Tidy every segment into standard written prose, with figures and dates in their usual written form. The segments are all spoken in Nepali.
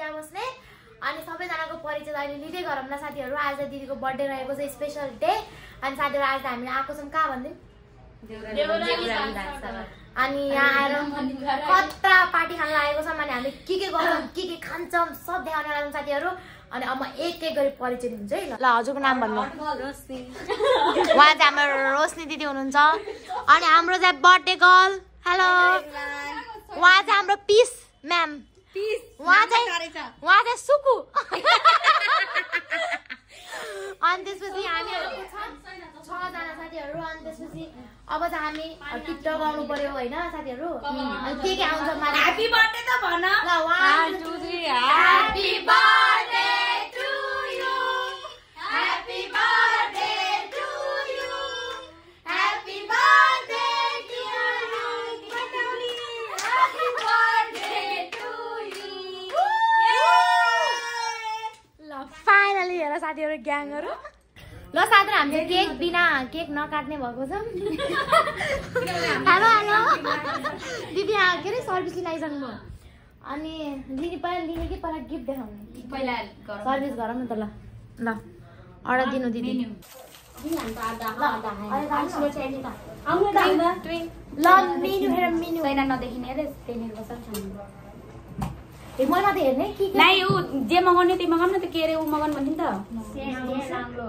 यहाँ बस्ने अनि सबैजनाको परिचय अहिले लिँदै गरौँ न साथीहरू। आज दिदीको बर्थडे रहेको छ, स्पेशल डे। अनि साथीहरू आज हामी आएको छौँ कहाँ भन्दिउँ अनि यहाँ आएर कत्रा पार्टी खान लागेको छौँ अनि हामी के गर्छौँ के खान्छौँ सब देखाउन लाग्छौँ साथीहरू। अनि अब म एक गरी परिचय दिन्छु है। ल हजुरको नाम भन्नु। रोशनी। उहाँ चाहिँ हाम्रो रोशनी दिदी हुनुहुन्छ। अनि हाम्रो चाहिँ बर्थडे गर्ल हेलो, उहाँ चाहिँ हाम्रो पिस म्याम। उहाँ चाहिँ सुकु। अनि त्यसपछि हामीहरू 6 जना साथीहरू। अनि त्यसपछि अब चाहिँ हामी टिकटक आउनु पर्यो होइन साथीहरू। अनि के आउँछ मलाई ह्यापी बर्थडे त भन। ल 1 2 3 happy birthday to you, happy birthday to you, happy birthday dear Pataoli, happy birthday to you. ल फाइनली हेर साथीहरू ग्याङहरू। ल साथीहरू हामीले केक बिना केक नकाट्ने भएको छ। हेलो हेलो दिदी के अरे सर्भिस लिन आइसक्नु। अनि दिदी पहिला लिने कि पहिला गिफ्ट देखाउनु? पहिला सर्भिस गरौँ न त। ल ल अर्डर दिनु दिदी। ल मेन्यु हेर मेन्यु छैन नदेखिने रे त्यही बस्छ। ए मैले त हेर्ने कि नाइ उ जे मगाउने त्यही मगाउन न त। के रे उ मगाउनु भन्थ्यो नि त।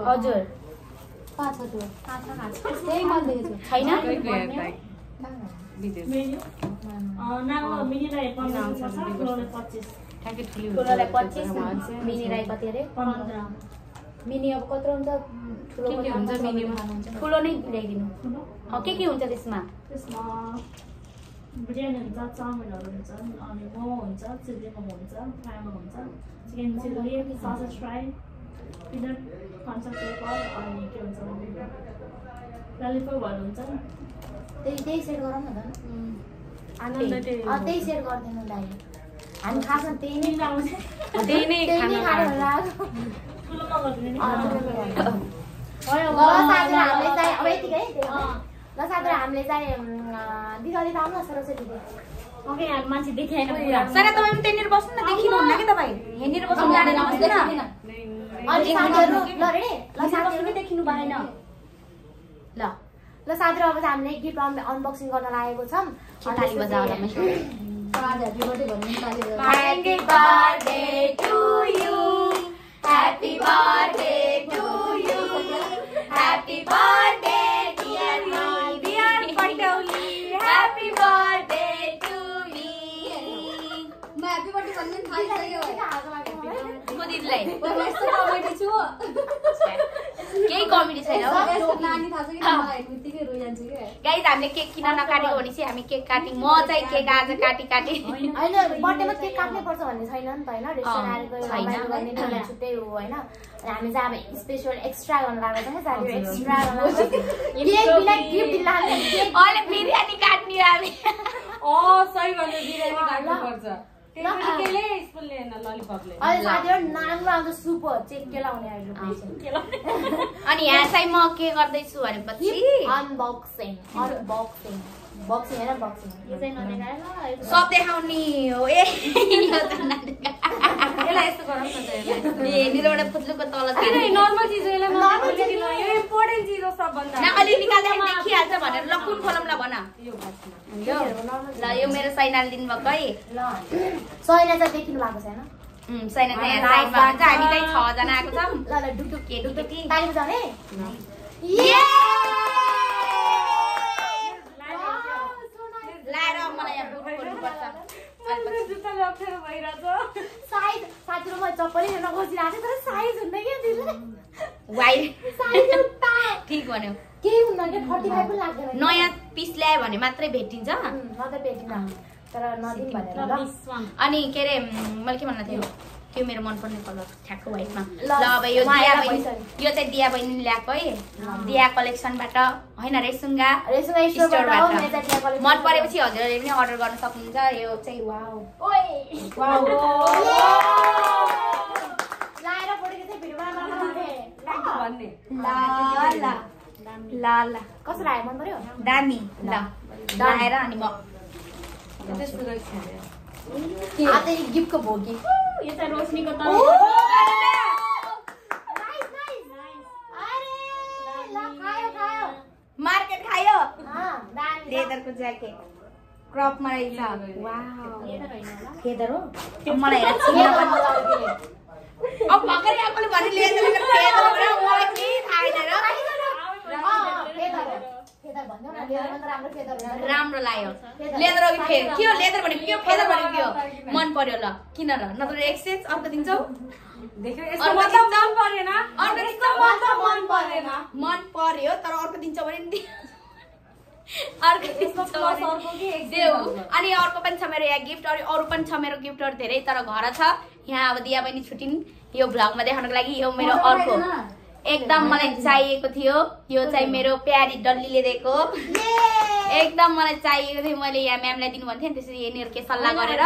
हजुर पाँच छ त्यो त्यही मैले देखेको छु। छैन मेन्यु नागलो मिनी राई 15 पर्छ, ठुलोले 25। ठ्याक्कै ठुलोले 25, मिनी राई कति रे 15। मिनी अब कत्रो हुन्छ ठुलो के हुन्छ मिनी ठुलो नै ल्याइदिनु। के हुन्छ त्यसमा? त्यसमा बिरयानी हुन्छ, चाउमिनहरु हुन्छ, अनि मोमो हुन्छ, चिल्ली मोमो हुन्छ, फ्राई मोमो हुन्छ, chicken chilli, sausage fry, peanut concert paper, अनि के हुन्छ ललिपपहरु हुन्छ। त्यही सेट गरौँ न त। त्यही सेट गरिदिनु दाइ। हामी खासमा त्यही नै लाउँछ। त्यही नै खानु लाग्यो। ठुलो मगाउनु नि। ल साथीहरु हामीले चाहिँ अब यतिकै ल साथीहरु हामीले चाहिँ दिदी अलि आउनु न सरस्वती दिदी। ओके यार मान्छे देखिएन पुरा। सर तपाईं पनि त्यहीँनिर बस्नु न, देखिनु हुन्न के तपाई? हेर्नेर बस्नु जानेन बस्दैन। अनि साथीहरु ल रेडी? ल साथीहरु देखिनु भएन। ल साथीहरु अब चाहिँ हामीले गिफ्ट अनबक्सिङ गर्न लागेको छौं। ताली बजाऊ ल म। आज ह्यापी बर्थडे भन्नु ताली बजाऊ। Happy birthday to you, happy birthday to you, happy birthday Happy birthday to me. मैं happy birthday भन्ने थाहा छैन। म दिदीलाई यस्तो कमेडी छु। केही कमेडी छैन हो। नानी थाहा छ कि मलाई हेर्नुतिकै रोइजान्छ के। गाइस हामीले केक किन नकाटेको भने चाहिँ हामी केक काट्यौं। म चाहिँ केक आज काटी हैन बर्थडेमा केक काट्नै पर्छ भन्ने छैन नि त हैन। रेस्टुरेन्ट आएर गर्ने नि छुट्टै हो हैन। हामी चाहिँ अब स्पेशल एक्स्ट्रा गर्न लागेको छ साथी। एक्स्ट्रा गर्न केक बिना गिफ्ट दिन लाग्ने केक अहिले बिरयानी काट्नी हामी। सही भन्नु बिरयानी काट्नु पर्छ। केले स्पुनले न ललिपपले। अहिले साथीहरु नाङ्लो आउँछ सुप चेक के लाउने अहिले। अनि यहाँ चाहिँ म के गर्दै छु भनेपछि अनबक्सिङ बक्सिङ हैन बक्सिङ। यो चाहिँ नदेखाए ल सब देखाउनी हो। ए यो त नदेखा। यसलाई यस्तो गरौँ न त। ए निरोडा फुत्लुको तल छ। हैन नर्मल चीज हो यसलाई नर्मल चीज हो। यो इम्पोर्टेन्ट चीज हो सबभन्दा। न अलि निकाल्दा देखिहाल्छ भनेर ल कुन खोलमला भन। यो ल यो मेरो सैनाले दिनु भएको है। ल सैना चाहिँ देखिनु भएको छैन। सैना चाहिँ यहाँ साइडमा हुन्छ। हामी चाहिँ 6 जना आएको छौं। ल ल डुडु के डुडु ताली बजाउने। ये लाएर मलाई यहाँ बुट खोल्नु पर्छ। अहिले जुत्ता लखेर भइराछ। साइज साथीहरु म चप्पलै हेर्न खोजिरहेको छु तर साइज हुँदैन के दिदी। वाइ साइज जुत्ता ठीक भन्यो। केही हुन्न के 45 पनि लाग्दैन। नयाँ पिस ल्याए भने मात्रै भेटिन्छ। नत्र भेटिन्न तर नदिन भनेर ल। अनि के रे मैले के भन्न थियो त्यो मेरो मन पर्ने कलर ठ्याक्क व्हाइटमा। ल अब यो दिया बहिनी यो चाहिँ दिया बहिनीले ल्याएको है। दिया कलेक्सनबाट हैन रेसुङ्गा स्टोरबाट मन परेपछि हजुरले पनि अर्डर गर्न सक्नुहुन्छ। यो चाहिँ वाउ ओए वाउ लाएर पढेको चाहिँ भिडियोमा नलाउने भन्ने। ला ला कसरी आयो मन पर्यो? दामी। ल लाएर अनि म त्यस्तो रहेछ। के आते गिफ्टको भोगी यो चाहिँ रोशनीको त मार्केट खायो लेदरको ज्याकेट क्रपमा रहेछ फेदर हो मलाई हेर अब भर्खरै आफूले भने लेदरको फेदर हो मलाई के थाहा छैन राम्रो लाग्यो लेदर हो कि फेदर के हो लेदर भनेको के हो फेदर भनेको के हो मन पर्यो ल किन र नत्र एक्सचेन्ज अर्को दिन्छौ मन पर्यो तर अर्को दिन्छ भने अनि अर्को पनि छ मेरो यहाँ गिफ्ट अरू पनि छ मेरो गिफ्टहरू धेरै तर घर छ यहाँ अब दिया बहिनी छुटिन् यो भ्लगमा देखाउनको लागि यो मेरो अर्को एकदम मलाई चाहिएको थियो यो चाहिँ मेरो प्यारी डल्लीले दिएको एकदम मलाई चाहिएको थियो मैले यहाँ म्यामलाई दिनु भन्थेँ त्यसरी यिनीहरू के सल्लाह गरेर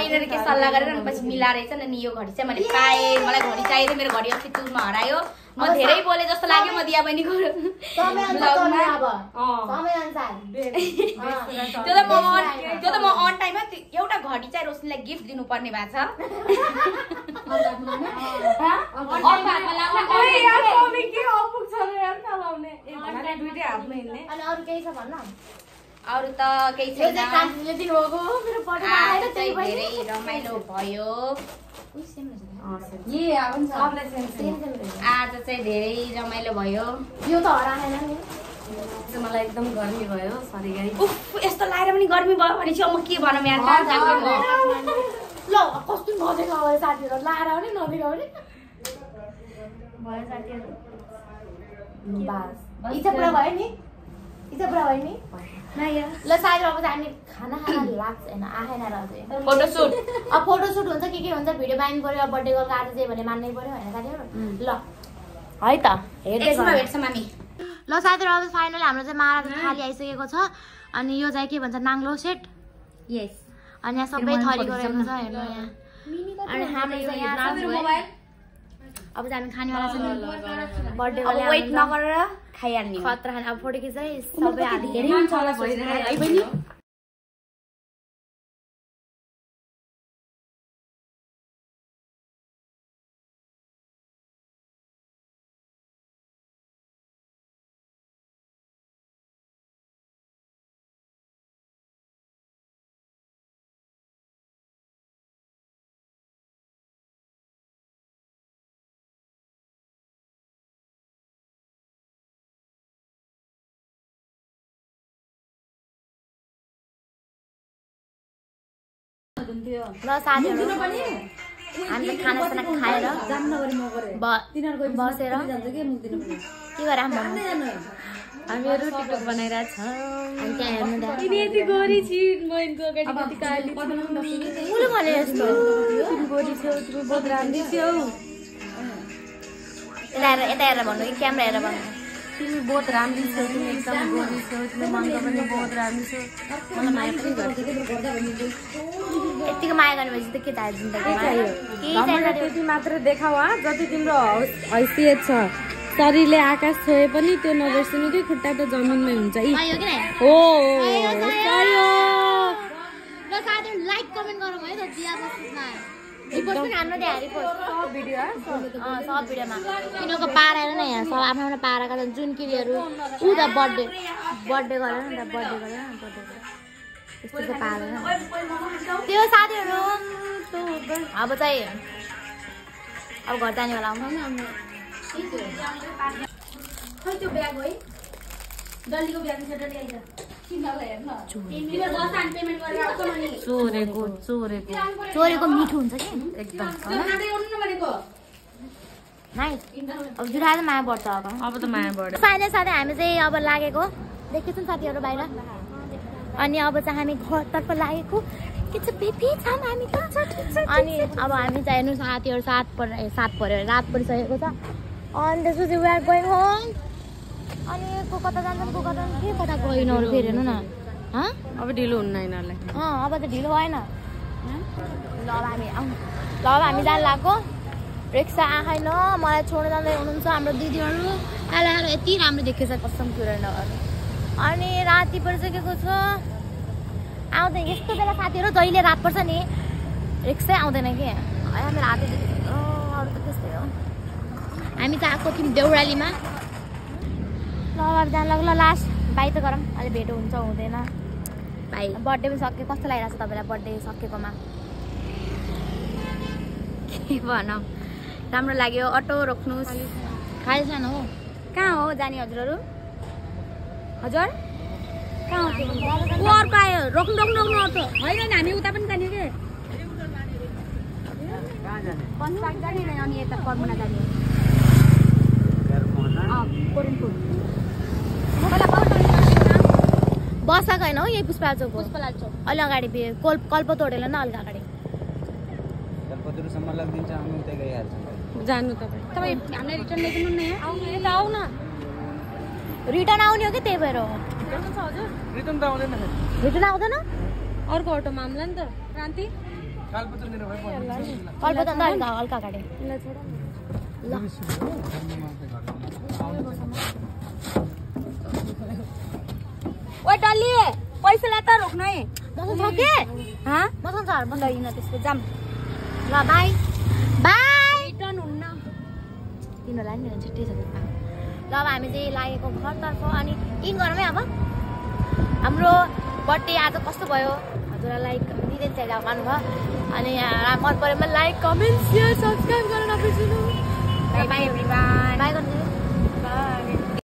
यिनीहरू के सल्लाह गरेर पछि मिलाएर चाहिँ अनि यो घडी चाहिँ मैले पाएँ मलाई घडी चाहिएको थियो मेरो घडी अस्ति टुरमा हरायो म धेरै बोले जस्तो लाग्यो म दिया बहिनीको त्यो त म अन टाइममा एउटा घडी चाहिँ रोशनीलाई गिफ्ट दिनुपर्ने भएको छ अरू त केही छैन धेरै रमाइलो भयो आज चाहिँ धेरै रमाइलो भयो यो त हराएन नि मलाई एकदम गर्मी भयो सरी गाइस यस्तो लाएर पनि गर्मी भयो भने चाहिँ म के भनौँ यार ल कस्तो नदेखाऊ साथीहरु लाएर पनि नदेखाऊ नि भयो साथीहरु बस इच्छा पुरा भयो नि ल साथीहरु अब हामी खाना लाग्छ हैन आएन र फोटोशूट अब फोटोशूट हुन्छ के हुन्छ भिडियो बाइन पर्यो अब बर्थडे गर्ल आज चाहिँ भने मान्नै पर्यो हैन साथीहरु ल है त हेर्दै भेट्छौँ हामी ल साथीहरु अब फाइनली हाम्रो चाहिँ मारा थाली आइसकेको छ अनि यो चाहिँ के भन्छ नाङ्लो सेट यस अनि यहाँ सबै थरी गरेको छ हेर्नु यहाँ अनि हाम्रो चाहिँ यहाँ अब चाहिँ हामी खानेवाला छ नि बर्थडे अब वेट नगरेर खाइहाल्ने खतरा खाने अब फोटो खिच्दै सबै हाली धेरै हुन्छ होला सोचेर है बहिनी ल साथीहरु हामी खानासाना खाएर बसेर के गरे हामीहरु टिकटक बनाइरहेछ अनि त्यहाँ हेर्नु दा यति गोरी छि मैले अगाडि कति काली मुले भने यस्तो तिमी गोरी छौ तिमी बहुत राम्री छौ यता हेरेर भन्नु कि क्यामेरा हेरेर भन्नु तिमी बहुत राम्री छौ तिमी एकदम गोरी छौ तिमी मनको पनि बहुत राम्री छौ मलाई माया पनि गर्छ यतिको माया गर्नेपछि त के थाहा जिन्दगीमा त्यति मात्र देखाऊ जति तिम्रो हैसियत छ शरीरले आकाश छोए पनि त्यो नबिर्सिनु कि खुट्टा त जमिनमै हुन्छ हो ल साथीहरु लाइक कमेन्ट गरौँ है त दिया बस्नुमा रिपोर्ट पनि हान्नु दे रिपोर्ट सब भिडियोमा किनको पारा हेर न यहाँ सब आफ्नो पाराका जुन किरीहरू उ त बर्थडे गरेर न त बर्थडे यस्तो चाहिँ पारेन त्यो साथीहरु अब चाहिँ अब घर जाने बेला आउँछ नि खै त्यो ब्याग है डल्लीको ब्याग छ डल्ली आइज चोरेको मिठो हुन्छ कि एकदम नाइस अब जुराएर माया बढ्छ अब त माया बढ्यो फाइनल साथै हामी चाहिँ अब लागेको देखेछौँ साथीहरु बाहिर अनि अब चाहिँ हामी घरतर्फ लागेको के छ बेबी छौँ हामी त अनि अब हामी चाहिँ हेर्नु साथीहरु सात पर्यो रात परिसकेको छ अनि त्यसपछि वी आर गोइङ होम अनि को कता जान्छन् को कता के कता गइनहरु फेरि हेर्नु न अब ढिलो हुन्न यिनीहरूलाई अब त ढिलो भएन ल अब हामी जान लाग्यो रिक्सा आएन मलाई छोड्न जाँदै हुनुहुन्छ हाम्रो दिदीहरू आएर यति राम्रो देखेछ कसम कुरा नगर्नु अनि राति परिसकेको छ आउँदै यस्तो बेला साथीहरु जहिले रात पर्छ नि रिक्सै आउँदैन कि मेरो हात अरू त त्यस्तै हो हामी त आएको थियौँ देउरालीमा ल अब जान लाग्यो ल लास्ट बाई त गरौँ अहिले भेट हुन्छ हुँदैन भाइ बर्थडे पनि सक्यो कस्तो लागिरहेको छ तपाईँलाई बर्थडे सकेकोमा के भनौँ राम्रो लाग्यो अटो रोक्नुहोस् खाली सानो हो कहाँ हो जाने हजुरहरू हजुर कहाँ हो ऊ अर्को आयो रोक्नु रोक्नु रोक्नु अटो होइन हामी उता पनि जाने के पन्चाक जाने अनि यता कर्मुना जाने कोरेनपुर बसाएको होइन हौ यही पुष्पलाल चौक अहिले अगाडि कल्प तोडेर न अलिक अगाडि जानु तपाईँ हामीलाई रिटर्न ल्याइदिनु न यहाँ आउनु यता आऊ न रिटर्न आउने हो कि त्यही भएर हो रिटर्न रिटर्न आउँदैन अर्को अटोमा आउँला नि त क्रान्ति कल्प त अलिक हल्का अगाडि ल ओ डल्ली पैसा ल्या त रोक्नु है मसँग छ के मसँग छ ल हिँड त्यसको जाम ल बाई बाई रिटर्न हुन्न तिनीहरूलाई नि छिट्टै छ ल अब हामी चाहिँ लागेको घरतर्फ अनि इन गरौँ है अब हाम्रो बर्थडे आज कस्तो भयो हजुरलाई लाइक दिँदै चाहिँ मान्नुभयो अनि मन पऱ्यो भने लाइक कमेन्ट सेयर सब्सक्राइब गर्न नबिर्सिनु बाई बाई एभ्रीवन बाई गर्नु